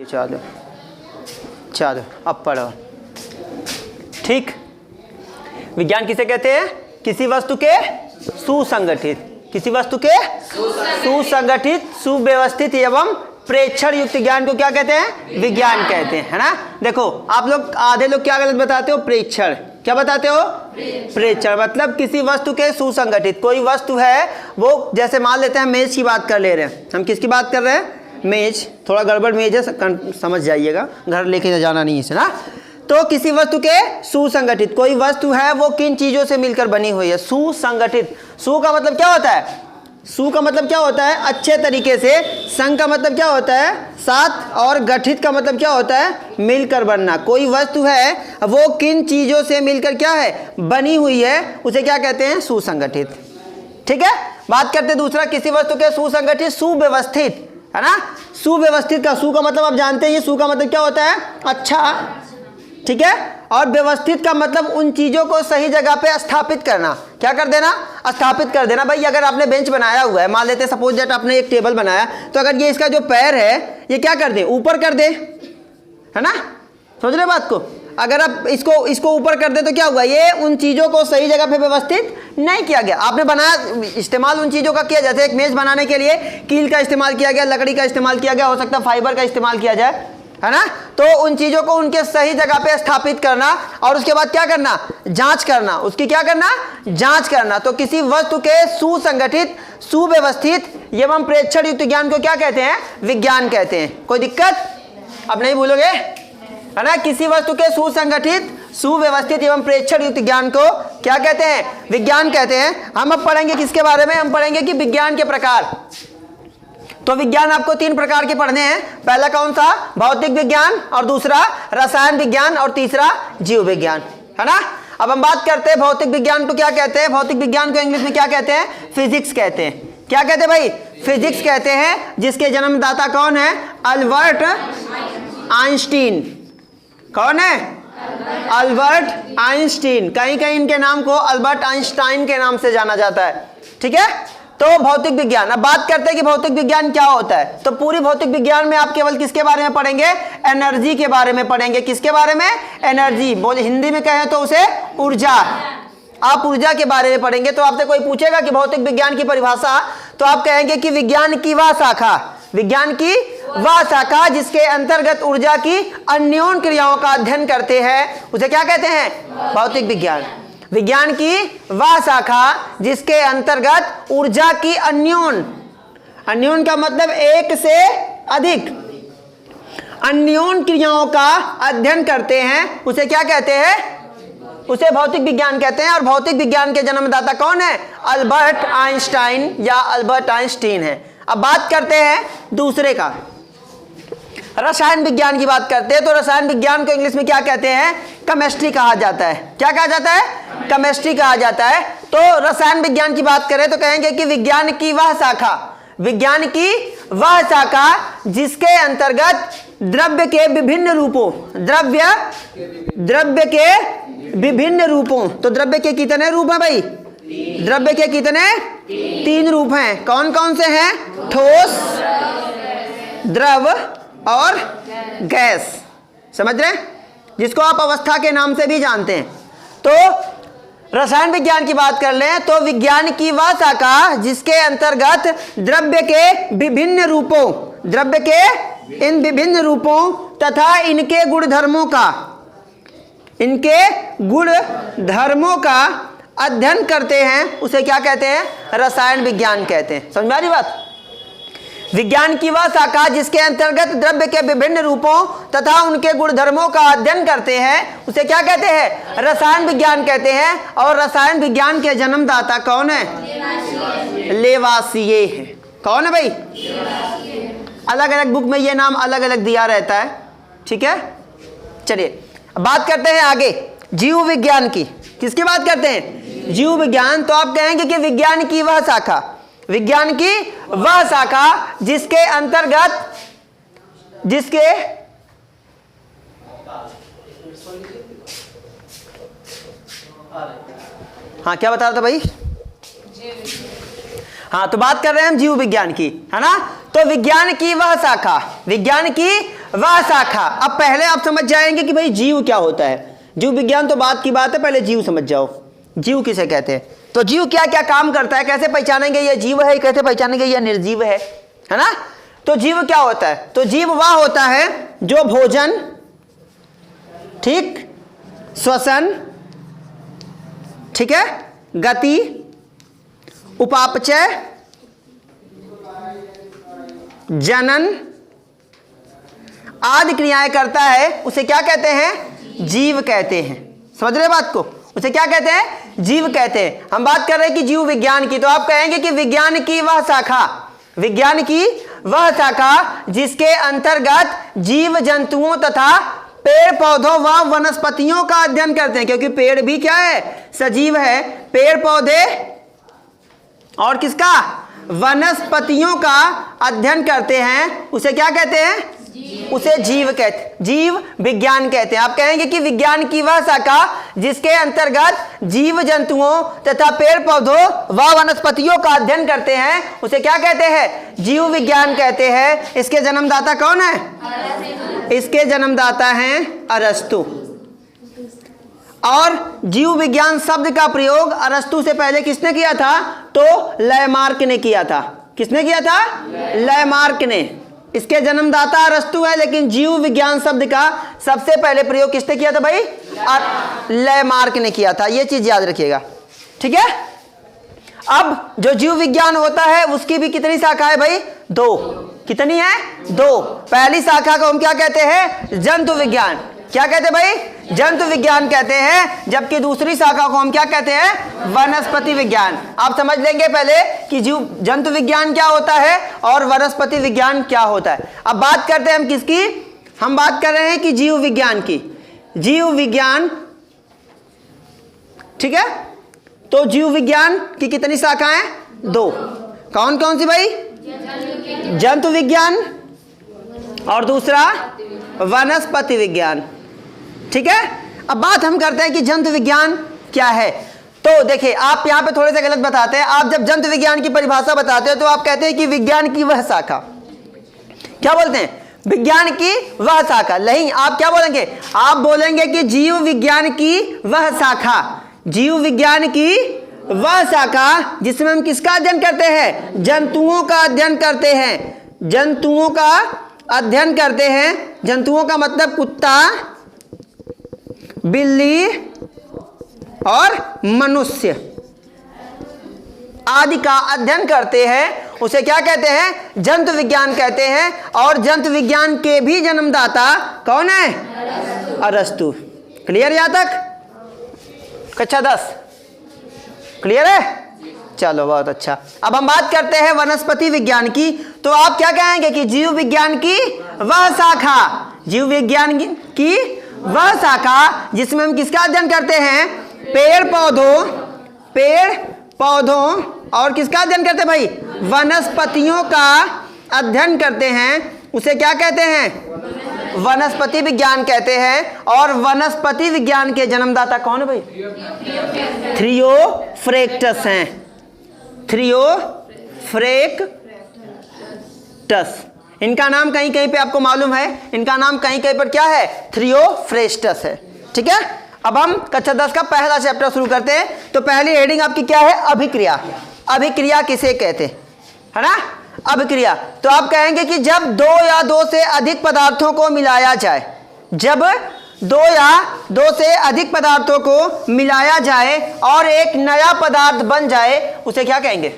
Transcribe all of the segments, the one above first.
चलो चलो अब पढ़ो। ठीक, विज्ञान किसे कहते हैं? किसी वस्तु के सुसंगठित, किसी वस्तु के सुसंगठित, सुव्यवस्थित एवं प्रेक्षण युक्त ज्ञान को क्या कहते हैं? विज्ञान कहते हैं, है ना। देखो आप लोग आधे लोग क्या गलत बताते हो? प्रेक्षण। क्या बताते हो? प्रेक्षण मतलब किसी वस्तु के सुसंगठित। कोई वस्तु है वो, जैसे मान लेते हैं मेज की बात कर ले रहे हैं हम। किसकी बात कर रहे हैं? मेज। थोड़ा गड़बड़ मेज है, समझ जाइएगा, घर लेके जाना नहीं है ना। तो किसी वस्तु के सुसंगठित, कोई वस्तु है वो किन चीजों से मिलकर बनी हुई है? सुसंगठित। सु का मतलब क्या होता है? सु का मतलब क्या होता है? अच्छे तरीके से। संग का मतलब क्या होता है? साथ। और गठित का मतलब क्या होता है? मिलकर बनना। कोई वस्तु है वो किन चीजों से मिलकर क्या है? बनी हुई है, उसे क्या कहते हैं? सुसंगठित। ठीक है। बात करते दूसरा, किसी वस्तु के सुसंगठित, सुव्यवस्थित, है ना। सुव्यवस्थित का सु का मतलब आप जानते हैं, सु का मतलब क्या होता है? अच्छा। ठीक है। और व्यवस्थित का मतलब उन चीजों को सही जगह पे स्थापित करना। क्या कर देना? स्थापित कर देना। भाई अगर आपने बेंच बनाया हुआ है, मान लेते हैं सपोज दैट आपने एक टेबल बनाया, तो अगर ये इसका जो पैर है ये क्या कर दे? ऊपर कर दे, है ना। समझ रहे बात को? अगर आप इसको ऊपर कर दे तो क्या हुआ? ये उन चीजों को सही जगह पे व्यवस्थित नहीं किया गया। आपने बनाया, इस्तेमाल उन चीजों का किया, जैसे एक मेज बनाने के लिए कील का इस्तेमाल किया गया, लकड़ी का इस्तेमाल किया गया, हो सकता है फाइबर का इस्तेमाल किया जाए, है ना। तो उन चीजों को उनके सही जगह पे स्थापित करना और उसके बाद क्या करना? जांच करना। उसकी क्या करना? जांच करना। तो किसी वस्तु के सुसंगठित, सुव्यवस्थित एवं प्रेक्षण युक्त ज्ञान को क्या कहते हैं? विज्ञान कहते हैं। कोई दिक्कत? अब नहीं भूलोगे, है ना। किसी वस्तु के सुसंगठित, सुव्यवस्थित एवं प्रेक्षण युक्त ज्ञान को क्या कहते हैं? विज्ञान कहते हैं। हम अब पढ़ेंगे किसके बारे में? हम पढ़ेंगे कि विज्ञान के प्रकार। तो विज्ञान आपको 3 प्रकार के पढ़ने हैं। पहला कौन सा? भौतिक विज्ञान, और दूसरा रसायन विज्ञान, और तीसरा जीव विज्ञान, है ना। अब हम बात करते हैं भौतिक विज्ञान को क्या कहते हैं। भौतिक विज्ञान को इंग्लिश में क्या कहते हैं? फिजिक्स कहते हैं। क्या कहते हैं भाई? फिजिक्स कहते हैं। जिसके जन्मदाता कौन है? Albert Einstein. कौन है? Albert Einstein. कहीं कहीं इनके नाम को अल्बर्ट आइंस्टाइन के नाम से जाना जाता है। ठीक है। तो भौतिक विज्ञान। अब बात करते हैं कि भौतिक विज्ञान क्या होता है। तो पूरी भौतिक विज्ञान में आप केवल किसके बारे में पढ़ेंगे? एनर्जी के बारे में पढ़ेंगे। किसके बारे में? एनर्जी। बोले हिंदी में कहें तो उसे ऊर्जा। आप ऊर्जा के बारे में पढ़ेंगे। तो आपसे कोई पूछेगा कि भौतिक विज्ञान की परिभाषा, तो आप कहेंगे कि विज्ञान की वह शाखा, विज्ञान की वह शाखा जिसके अंतर्गत ऊर्जा की अन्योन क्रियाओं का अध्ययन करते हैं, उसे क्या कहते हैं? भौतिक विज्ञान। विज्ञान की वह शाखा जिसके अंतर्गत ऊर्जा की अन्योन, अन्योन का मतलब एक से अधिक, अन्योन क्रियाओं का अध्ययन करते हैं, उसे क्या कहते हैं? उसे भौतिक विज्ञान कहते हैं। और भौतिक विज्ञान के जन्मदाता कौन है? अल्बर्ट आइंस्टाइन या अल्बर्ट आइंस्टीन है। अब बात करते हैं दूसरे का, रसायन विज्ञान की बात करते हैं। तो रसायन विज्ञान को इंग्लिश में क्या कहते हैं? केमिस्ट्री कहा जाता है। क्या कहा जाता है? केमिस्ट्री कहा जाता है। तो रसायन विज्ञान की बात करें तो कहेंगे कि विज्ञान की वह शाखा, विज्ञान की वह शाखा जिसके अंतर्गत द्रव्य के विभिन्न रूपों, द्रव्य के विभिन्न रूपों। तो द्रव्य के कितने रूप हैं भाई? द्रव्य के कितने? 3 रूप हैं। कौन कौन से हैं? ठोस, द्रव और गैस। समझ रहे हैं? जिसको आप अवस्था के नाम से भी जानते हैं। तो रसायन विज्ञान की बात कर लें तो विज्ञान की वह शाखा जिसके अंतर्गत द्रव्य के विभिन्न रूपों, द्रव्य के इन विभिन्न रूपों तथा इनके गुणधर्मों का, इनके गुणधर्मों का अध्ययन करते हैं, उसे क्या कहते हैं? रसायन विज्ञान कहते हैं। समझ में आ रही बात? विज्ञान की वह शाखा जिसके अंतर्गत द्रव्य के विभिन्न रूपों तथा उनके गुणधर्मों का अध्ययन करते हैं, उसे क्या कहते हैं? रसायन विज्ञान कहते हैं। और रसायन विज्ञान के जन्मदाता कौन है? लेवासिये है। कौन है भाई? अलग अलग बुक में ये नाम अलग अलग दिया रहता है। ठीक है। चलिए बात करते हैं आगे जीव विज्ञान की। किसकी बात करते हैं? जीव विज्ञान। तो आप कहेंगे कि विज्ञान की वह शाखा, विज्ञान की वह शाखा जिसके अंतर्गत, जिसके हाँ क्या बता रहा था भाई? हाँ तो बात कर रहे हैं हम जीव विज्ञान की, है ना। तो विज्ञान की वह शाखा, विज्ञान की वह शाखा। अब पहले आप समझ जाएंगे कि भाई जीव क्या होता है। जीव विज्ञान तो बात की बात है, पहले जीव समझ जाओ। जीव किसे कहते हैं, तो जीव क्या क्या काम करता है, कैसे पहचानेंगे ये जीव है, कैसे पहचानेंगे ये निर्जीव है ना। तो जीव क्या होता है, तो जीव वह होता है जो भोजन, ठीक, श्वसन, ठीक है, गति, उपापचय, जनन आदि क्रियाएं करता है, उसे क्या कहते हैं, जीव कहते हैं। समझ रहे बात को, उसे क्या कहते हैं, जीव कहते हैं। हम बात कर रहे हैं कि जीव विज्ञान की, तो आप कहेंगे कि विज्ञान की वह शाखा, विज्ञान की वह शाखा जिसके अंतर्गत जीव जंतुओं तथा पेड़ पौधों व वनस्पतियों का अध्ययन करते हैं, क्योंकि पेड़ भी क्या है, सजीव है। पेड़ पौधे और किसका, वनस्पतियों का अध्ययन करते हैं, उसे क्या कहते हैं, उसे जीव कहते, जीव विज्ञान कहते हैं। आप कहेंगे कि विज्ञान की वह शाखा जिसके अंतर्गत जीव जंतुओं तथा पेड़ पौधों व वनस्पतियों का अध्ययन करते हैं, उसे क्या कहते हैं, जीव विज्ञान कहते हैं। इसके जन्मदाता कौन है, इसके जन्मदाता हैं अरस्तु। और जीव विज्ञान शब्द का प्रयोग अरस्तु से पहले किसने किया था, तो लैमार्क ने किया था। किसने किया था, लैमार्क ने। इसके जन्मदाता अरस्तु है, लेकिन जीव विज्ञान शब्द का सबसे पहले प्रयोग किसने किया था भाई, लैमार्क ने किया था। यह चीज याद रखिएगा, ठीक है। अब जो जीव विज्ञान होता है उसकी भी कितनी शाखा है भाई, दो। कितनी है, दो। पहली शाखा को हम क्या कहते हैं, जंतु विज्ञान। क्या कहते हैं भाई, जंतु विज्ञान कहते हैं। जबकि दूसरी शाखा को हम क्या कहते हैं, वनस्पति विज्ञान। आप समझ लेंगे पहले कि जीव जंतु विज्ञान क्या होता है और वनस्पति विज्ञान क्या होता है। अब बात करते हैं हम किसकी, हम बात कर रहे हैं कि जीव विज्ञान की। जीव विज्ञान, ठीक है। तो जीव विज्ञान की कितनी शाखाएं, दो। कौन कौन सी भाई, जंतु विज्ञान और दूसरा वनस्पति विज्ञान, ठीक है। अब बात हम करते हैं कि जंतु विज्ञान क्या है। तो देखिए, आप यहां पे थोड़े से गलत बताते हैं। आप जब जंतु विज्ञान की परिभाषा बताते हो तो आप कहते हैं कि विज्ञान की वह शाखा, क्या बोलते हैं, विज्ञान की वह शाखा। नहीं, आप क्या बोलेंगे, आप बोलेंगे कि जीव विज्ञान की वह शाखा, जीव विज्ञान की वह शाखा जिसमें हम किसका अध्ययन करते हैं, जंतुओं का अध्ययन करते हैं। जंतुओं का अध्ययन करते हैं। जंतुओं का मतलब कुत्ता, बिल्ली और मनुष्य आदि का अध्ययन करते हैं, उसे क्या कहते हैं, जंतु विज्ञान कहते हैं। और जंतु विज्ञान के भी जन्मदाता कौन है, अरस्तु। क्लियर यहां तक, कक्षा 10 क्लियर है। चलो बहुत अच्छा। अब हम बात करते हैं वनस्पति विज्ञान की। तो आप क्या कहेंगे कि जीव विज्ञान की वह शाखा, जीव विज्ञान की वह शाखा जिसमें हम किसका अध्ययन करते हैं, पेड़ पौधों और किसका अध्ययन करते हैं भाई, वनस्पतियों का अध्ययन करते हैं, उसे क्या कहते हैं, वनस्पति विज्ञान कहते हैं। और वनस्पति विज्ञान के जन्मदाता कौन है भाई, थ्रियोफ्रैक्टस हैं। थ्रियोफ्रैक्टस, इनका नाम कहीं कहीं पे आपको मालूम है, इनका नाम कहीं कहीं पर क्या है, थ्रियोफ्रैक्टस है, ठीक है। अब हम कक्षा 10 का पहला चैप्टर शुरू करते हैं। तो पहली हेडिंग आपकी क्या है, अभिक्रिया। अभिक्रिया किसे कहते हैं, है ना, अभिक्रिया। तो आप कहेंगे कि जब दो या दो से अधिक पदार्थों को मिलाया जाए, जब दो या दो से अधिक पदार्थों को मिलाया जाए और एक नया पदार्थ बन जाए, उसे क्या कहेंगे,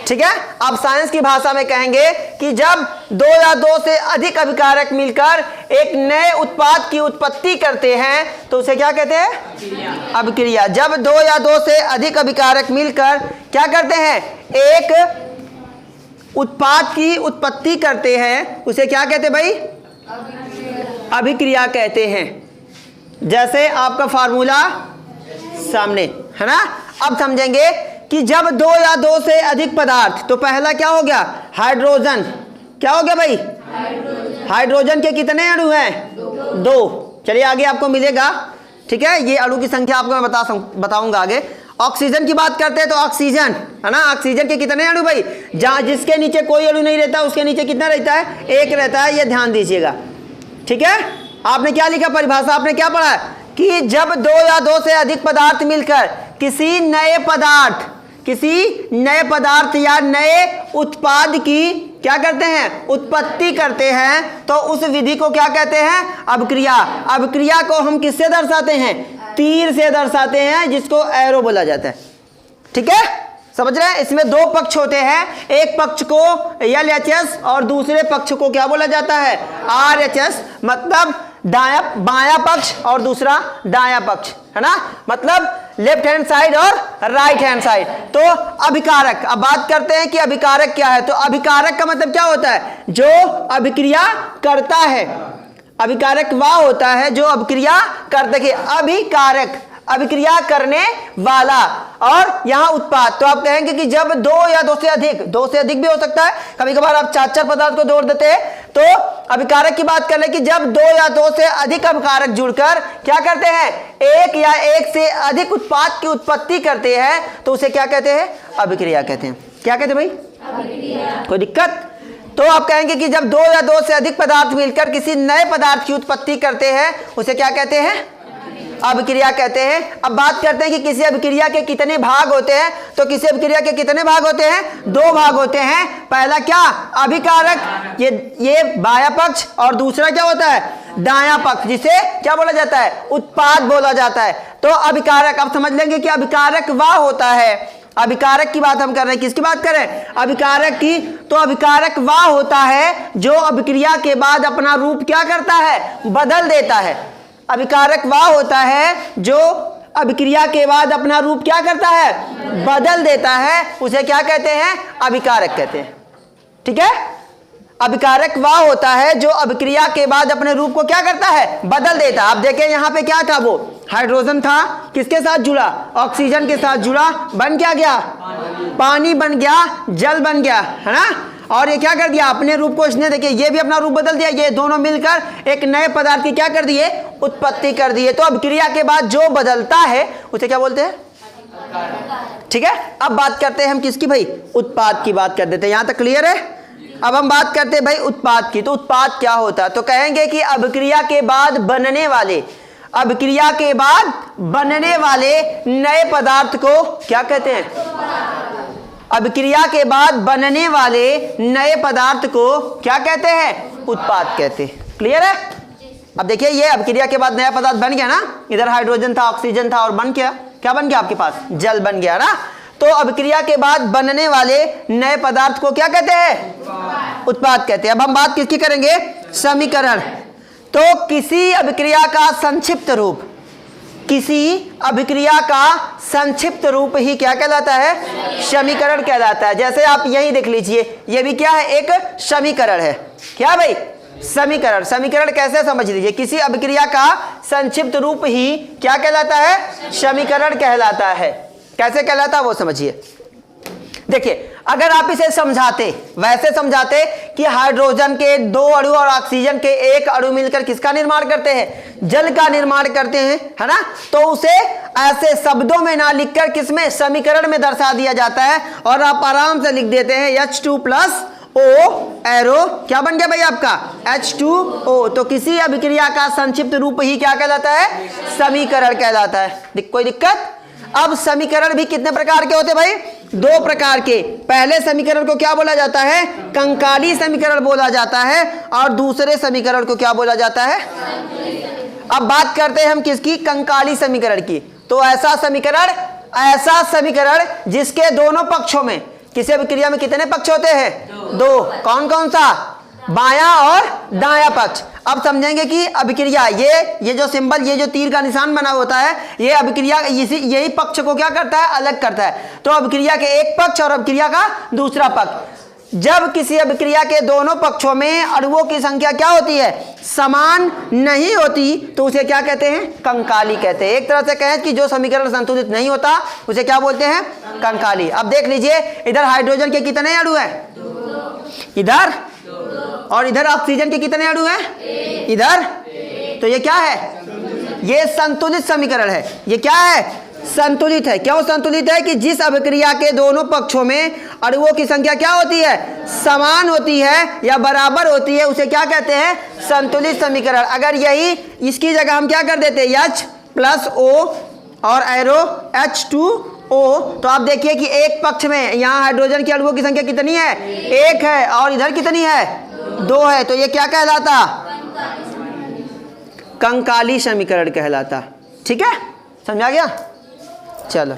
ठीक है। आप साइंस की भाषा में कहेंगे कि जब दो या दो से अधिक अभिकारक मिलकर एक नए उत्पाद की उत्पत्ति करते हैं तो उसे क्या कहते हैं, अभिक्रिया। जब दो या दो से अधिक अभिकारक मिलकर क्या करते हैं, एक उत्पाद की उत्पत्ति करते हैं, उसे क्या कहते हैं भाई, अभिक्रिया कहते हैं। जैसे आपका फार्मूला सामने है ना। अब समझेंगे कि जब दो या दो से अधिक पदार्थ, तो पहला क्या हो गया, हाइड्रोजन। क्या हो गया भाई, हाइड्रोजन के कितने अणु हैं, दो। चलिए आगे आपको मिलेगा, ठीक है, ये अणु की संख्या आपको मैं बताऊंगा आगे। ऑक्सीजन की बात करते हैं तो ऑक्सीजन है ना, ऑक्सीजन के कितने अणु भाई, जहां जिसके नीचे कोई अणु नहीं रहता उसके नीचे कितना रहता है, एक रहता है, ये ध्यान दीजिएगा। ठीक है, आपने क्या लिखा परिभाषा, आपने क्या पढ़ा है कि जब दो या दो से अधिक पदार्थ मिलकर किसी नए पदार्थ या नए उत्पाद की क्या करते हैं, उत्पत्ति करते हैं, तो उस विधि को क्या कहते हैं, अभिक्रिया। अभिक्रिया को हम किससे दर्शाते हैं, तीर से दर्शाते हैं, जिसको एरो बोला जाता है। ठीक है, समझ रहे हैं। इसमें दो पक्ष होते हैं, एक पक्ष को LHS और दूसरे पक्ष को क्या बोला जाता है, RHS, मतलब बायां पक्ष और दूसरा दायां पक्ष, है ना, मतलब लेफ्ट हैंड साइड और राइट हैंड साइड। तो अभिकारक, अब बात करते हैं कि अभिकारक क्या है। तो अभिकारक का मतलब क्या होता है, जो अभिक्रिया करता है। अभिकारक वह होता है जो अभिक्रिया करता है। अभिकारक अभिक्रिया करने वाला, और यहां उत्पाद। तो आप कहेंगे कि जब दो या दो से अधिक भी हो सकता है, कभी कभार आप 4 पदार्थ को जोड़ देते हैं। तो अभिकारक की बात कर ले कि जब दो या दो से अधिक अभिकारक जुड़कर क्या करते हैं, एक या एक से अधिक उत्पाद की उत्पत्ति करते हैं, तो उसे क्या कहते हैं, अभिक्रिया कहते हैं। क्या कहते हैं भाई, अभिक्रिया। कोई दिक्कत? तो आप कहेंगे कि जब दो या दो से अधिक पदार्थ मिलकर किसी नए पदार्थ की उत्पत्ति करते हैं, उसे क्या कहते हैं, अभिक्रिया कहते हैं। अब बात करते हैं कि किसी अभिक्रिया के कितने भाग होते हैं। तो किसी अभिक्रिया के कितने भाग होते हैं, 2 भाग होते हैं। पहला क्या, अभिकारक, ये बायां पक्ष, और दूसरा क्या होता है, दायां पक्ष, जिसे क्या बोला जाता है, उत्पाद बोला जाता है। तो अभिकारक, अब समझ लेंगे कि अभिकारक वह होता है, अभिकारक की बात हम कर रहे हैं, किसकी बात कर रहे हैं, अभिकारक की। तो अभिकारक वह होता है जो अभिक्रिया के बाद अपना रूप क्या करता है, बदल देता है। अभिकारक वह होता है जो अभिक्रिया के बाद अपना रूप क्या करता है, बदल देता है, उसे क्या कहते हैं, अभिकारक कहते हैं। ठीक है, अभिकारक वह होता है जो अभिक्रिया के बाद अपने रूप को क्या करता है, बदल देता है। आप देखें यहाँ पे क्या था, वो हाइड्रोजन था, किसके साथ जुड़ा, ऑक्सीजन के साथ जुड़ा, बन क्या गया, पानी बन गया, जल बन गया, है ना। और ये क्या कर दिया, अपने रूप को इसने, देखिए ये भी अपना रूप बदल दिया, ये दोनों मिलकर एक नए पदार्थ की क्या कर दिए, उत्पत्ति कर दिए। तो अभिक्रिया के बाद जो बदलता है उसे क्या बोलते हैं, ठीक है। अब बात करते हैं हम किसकी भाई, उत्पाद की बात कर देते हैं। यहां तक क्लियर है। अब हम बात करते हैं भाई उत्पाद की। तो उत्पाद क्या होता है, तो कहेंगे कि अभिक्रिया के बाद बनने वाले, अभिक्रिया के बाद बनने वाले नए पदार्थ को क्या कहते हैं, अभिक्रिया के बाद बनने वाले नए पदार्थ को क्या कहते हैं, उत्पाद कहते हैं। क्लियर है। अब देखिए ये अभिक्रिया के बाद नया पदार्थ बन गया ना, इधर हाइड्रोजन था, ऑक्सीजन था, और बन गया, क्या बन गया आपके पास, जल बन गया ना। तो अभिक्रिया के बाद बनने वाले नए पदार्थ को क्या कहते हैं, उत्पाद कहते हैं। अब हम बात किसकी करेंगे, समीकरण। तो किसी अभिक्रिया का संक्षिप्त रूप, किसी अभिक्रिया का संक्षिप्त रूप ही क्या कहलाता है, समीकरण कहलाता है। जैसे आप यही देख लीजिए, ये भी क्या है, एक समीकरण है। क्या भाई, समीकरण। समीकरण कैसे समझ लीजिए, किसी अभिक्रिया का संक्षिप्त रूप ही क्या कहलाता है, समीकरण कहलाता है। कैसे कहलाता है वो समझिए। देखिए अगर आप इसे समझाते, वैसे समझाते कि हाइड्रोजन के 2 अणु और ऑक्सीजन के 1 अणु मिलकर किसका निर्माण करते हैं, जल का निर्माण करते हैं, है ना। तो उसे ऐसे शब्दों में ना लिखकर किसमें, समीकरण में दर्शा दिया जाता है, और आप आराम से लिख देते हैं H2+O एरो, क्या बन गया भाई आपका, H2O। तो किसी अभिक्रिया का संक्षिप्त रूप ही क्या कहलाता है, समीकरण कहलाता है। कोई दिक्कत। अब समीकरण भी कितने प्रकार के होते हैं भाई, 2 प्रकार के। पहले समीकरण को क्या बोला जाता है, कंकाली समीकरण बोला जाता है, और दूसरे समीकरण को क्या बोला जाता है। अब बात करते हैं हम किसकी, कंकाली समीकरण की। तो ऐसा समीकरण जिसके दोनों पक्षों में, किसी अभिक्रिया में कितने पक्ष होते हैं, 2। कौन कौन सा, बायां और दायां पक्ष। अब समझेंगे कि अभिक्रिया, ये जो सिंबल, ये जो तीर का निशान बना होता है, ये अभिक्रिया यही पक्ष को क्या करता है, अलग करता है। तो अभिक्रिया के एक पक्ष और अभिक्रिया का दूसरा पक्ष। जब किसी अभिक्रिया के दोनों पक्षों में अणुओं की संख्या क्या होती है, समान नहीं होती, तो उसे क्या कहते हैं, कंकाली कहते हैं। एक तरह से कहें कि जो समीकरण संतुलित नहीं होता उसे क्या बोलते हैं, कंकाली। अब देख लीजिए, इधर हाइड्रोजन के कितने अणु हैं, इधर, और इधर ऑक्सीजन के कितने अणु हैं, इधर। तो ये क्या है, ये संतुलित समीकरण है। ये क्या है, संतुलित है। क्यों संतुलित है? कि जिस अभिक्रिया के दोनों पक्षों में अणुओं की संख्या क्या होती है? समान होती है या बराबर होती है, उसे क्या कहते हैं? संतुलित समीकरण। अगर यही इसकी जगह हम क्या कर देते हैं? H+O और एरो H2O, तो आप देखिए कि एक पक्ष में यहाँ हाइड्रोजन के अणुओं की संख्या कितनी है? 1 है, और इधर कितनी है? 2 है। तो ये क्या कहलाता? कंकाली समीकरण कहलाता। ठीक है, समझा गया? चलो।